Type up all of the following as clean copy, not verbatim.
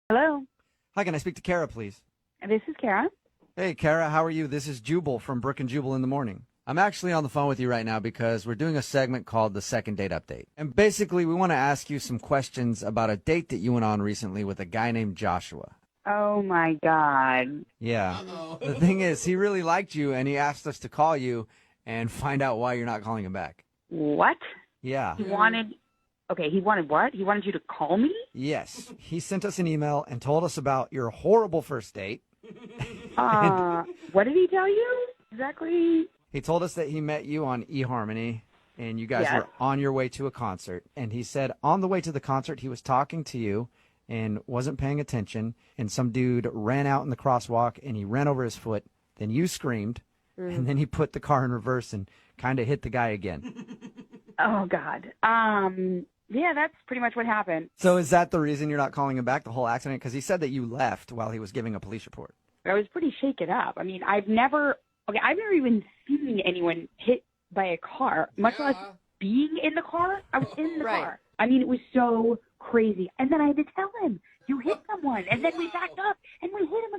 Hello, Hi, can I speak to Kara, please? this is Kara. Hey, Kara, how are you? This is Jubal from Brook and Jubal in the Morning. I'm actually on the phone with you right now because we're doing a segment called the Second Date Update. And basically, we want to ask you some questions about a date that you went on recently with a guy named Joshua. Oh my God. Yeah. The thing is, he really liked you, and he asked us to call you and find out why you're not calling him back. What? Yeah. He wanted what? He wanted you to call me? Yes. He sent us an email and told us about your horrible first date. What did he tell you? Exactly. He told us that he met you on eHarmony, and you guys Yes. were on your way to a concert. And he said on the way to the concert, he was talking to you and wasn't paying attention. And some dude ran out in the crosswalk, and he ran over his foot. Then you screamed, and then he put the car in reverse and kind of hit the guy again. Oh God. Yeah, that's pretty much what happened. So is that the reason you're not calling him back, the whole accident? Because he said that you left while he was giving a police report. I was pretty shaken up. I mean, I've never even seen anyone hit by a car, much less being in the car. I was in the car. I mean, it was so crazy. And then I had to tell him, you hit someone. And then we backed up and we hit him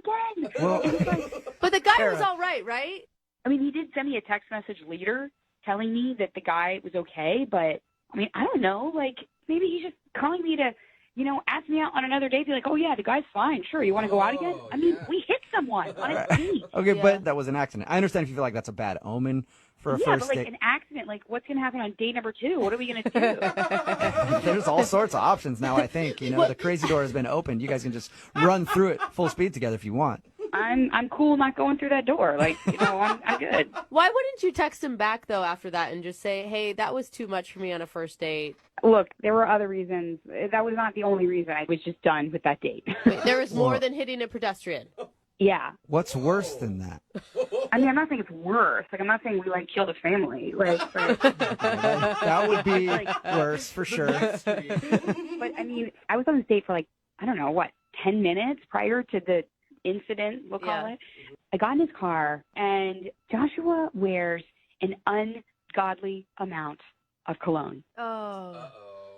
again. Well, And he's like, But the guy Kara. was all right, right? I mean, he did send me a text message later telling me that the guy was okay, but I mean, I don't know. Like, maybe he's just calling me to, ask me out on another date. Be like, oh yeah, the guy's fine. Sure, you want to go out again? I mean, we hit someone on a date. Okay, Yeah. but that was an accident. I understand if you feel like that's a bad omen for a Yeah, first but like date. an accident. Like, what's gonna happen on date number 2? What are we gonna do? There's all sorts of options now, I think. The crazy door has been opened. You guys can just run through it full speed together if you want. I'm cool not going through that door. Like, I'm good. Why wouldn't you text him back, though, after that and just say, hey, that was too much for me on a first date? Look, there were other reasons. That was not the only reason. I was just done with that date. Wait, there was more than hitting a pedestrian. Yeah. What's worse than that? I mean, I'm not saying it's worse. Like, I'm not saying we killed a family. Like, but, That would be worse for sure. but I mean, I was on this date for I don't know, 10 minutes prior to the incident, we'll call it. I got in his car, and Joshua wears an ungodly amount of cologne. Oh.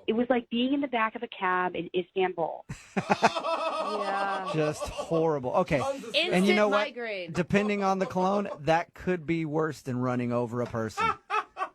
It was like being in the back of a cab in Istanbul. Yeah. Just horrible. Okay. Instant And you know what? migraine. Depending on the cologne, that could be worse than running over a person.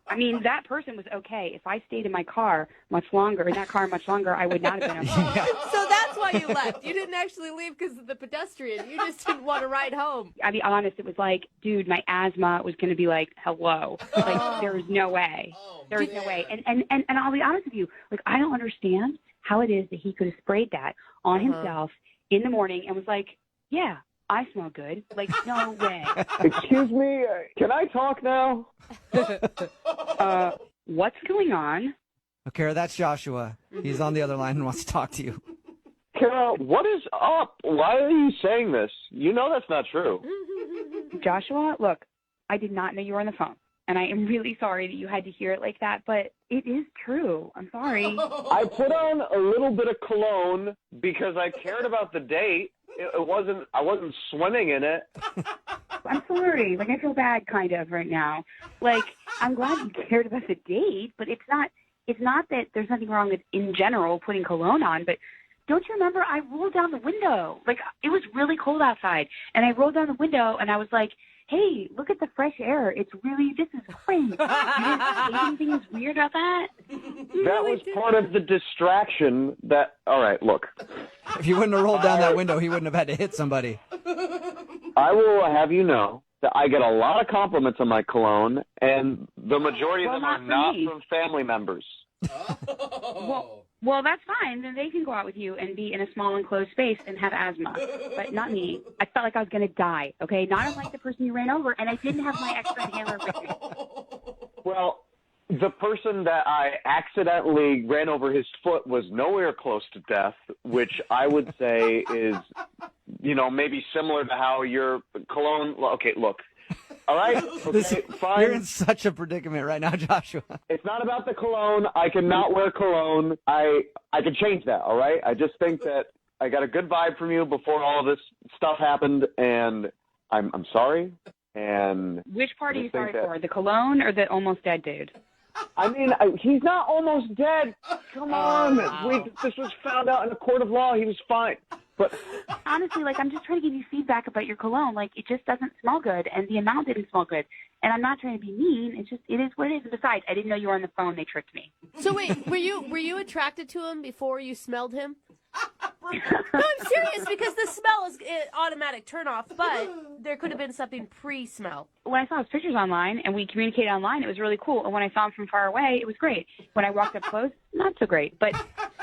I mean, that person was okay. If I stayed in my car much longer, I would not have been okay. So that's why you left. You didn't actually leave because of the pedestrian. You just didn't want to ride home. I'll be honest, it was like, dude, my asthma was going to be like, hello. Like, there was no way. There was no way. And I'll be honest with you, I don't understand how it is that he could have sprayed that on himself in the morning and was like, yeah, I smell good. Like, no way. Excuse me, can I talk now? What's going on? Okay, that's Joshua. He's on the other line and wants to talk to you. Kara, what is up? Why are you saying this? You know that's not true. Joshua, look, I did not know you were on the phone. And I am really sorry that you had to hear it like that, but it is true. I'm sorry. I put on a little bit of cologne because I cared about the date. I wasn't swimming in it. I'm sorry. I feel bad kind of right now. I'm glad you cared about the date, but it's not that there's nothing wrong with, in general, putting cologne on, but don't you remember I rolled down the window? It was really cold outside, and I rolled down the window, and I was like, hey, look at the fresh air. This is great. You didn't think anything was weird about that? That was part of the distraction all right, look. If you wouldn't have rolled down that window, he wouldn't have had to hit somebody. I will have you know that I get a lot of compliments on my cologne, and the majority of them are not from family members. Well, that's fine. Then they can go out with you and be in a small enclosed space and have asthma, but not me. I felt like I was going to die, okay? Not unlike the person you ran over, and I didn't have my extra inhaler with me. Well, the person that I accidentally ran over his foot was nowhere close to death, which I would say is, maybe similar to how your cologne. Okay, look. All right, okay, fine. You're in such a predicament right now, Joshua. It's not about the cologne. I cannot wear cologne. I can change that, all right? I just think that I got a good vibe from you before all this stuff happened, and I'm sorry. And which part are you sorry for, the cologne or the almost dead dude? I mean, he's not almost dead. Come on. Wow. This was found out in a court of law. He was fine. But honestly, like, I'm just trying to give you feedback about your cologne. Like, it just doesn't smell good, and the amount didn't smell good. And I'm not trying to be mean. It's just, it is what it is. And besides, I didn't know you were on the phone. They tricked me. So wait, were you attracted to him before you smelled him? No, I'm serious because the smell is an automatic turnoff, but there could have been something pre-smell. When I saw his pictures online and we communicated online, it was really cool. And when I saw him from far away, it was great. When I walked up close, not so great. But,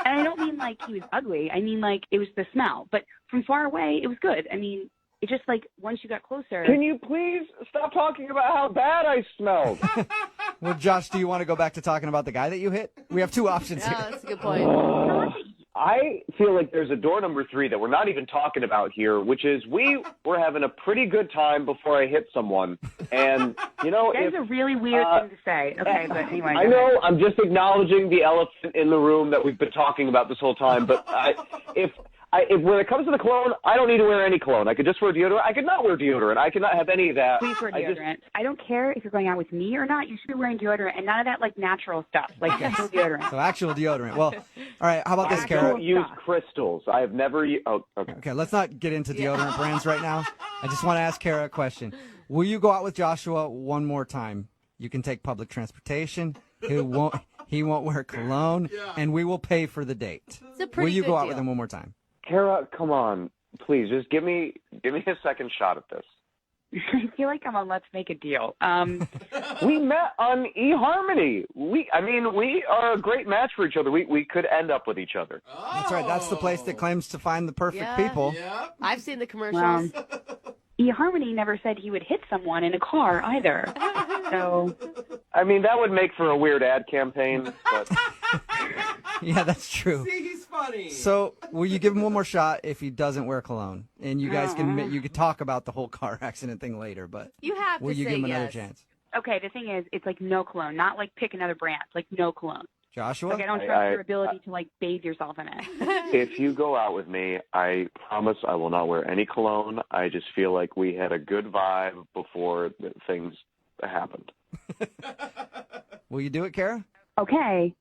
and I don't mean like he was ugly. I mean like it was the smell. But from far away, it was good. I mean, it just like once you got closer. can you please stop talking about how bad I smelled? Well, Josh, do you want to go back to talking about the guy that you hit? We have two options Yeah, here. that's a good point. I feel like there's a door number 3 that we're not even talking about here, which is we were having a pretty good time before I hit someone. And, you know, That is a really weird thing to say. Okay, but anyway. I know I'm just acknowledging the elephant in the room that we've been talking about this whole time, but if when it comes to the cologne, I don't need to wear any cologne. I could just wear deodorant. I could not wear deodorant. I could not have any of that. Please wear deodorant. I don't care if you're going out with me or not. You should be wearing deodorant and none of that like natural stuff, like actual deodorant. So actual deodorant. Well, all right. How about this, I Kara? don't use crystals. I have never oh, okay. Okay, let's not get into deodorant brands right now. I just want to ask Kara a question. Will you go out with Joshua one more time? You can take public transportation. He won't wear cologne, and we will pay for the date. It's a pretty Will you good go out deal. with him one more time? Kara, come on. Please, just give me a second shot at this. I feel like I'm on Let's Make a Deal. We met on eHarmony. We are a great match for each other. We could end up with each other. That's right. That's the place that claims to find the perfect Yeah. people. I've seen the commercials. eHarmony never said he would hit someone in a car either. So I mean, that would make for a weird ad campaign, but Yeah, that's true. See, he's funny. So, will you give him one more shot if he doesn't wear cologne? And you guys can talk about the whole car accident thing later, but You have will to you say give him another yes. chance? okay, the thing is, it's like no cologne, not like pick another brand, like no cologne. Joshua? Like I don't trust I- your ability to like bathe yourself in it. if you go out with me, I promise I will not wear any cologne. I just feel like we had a good vibe before things happened. Will you do it, Kara? Okay.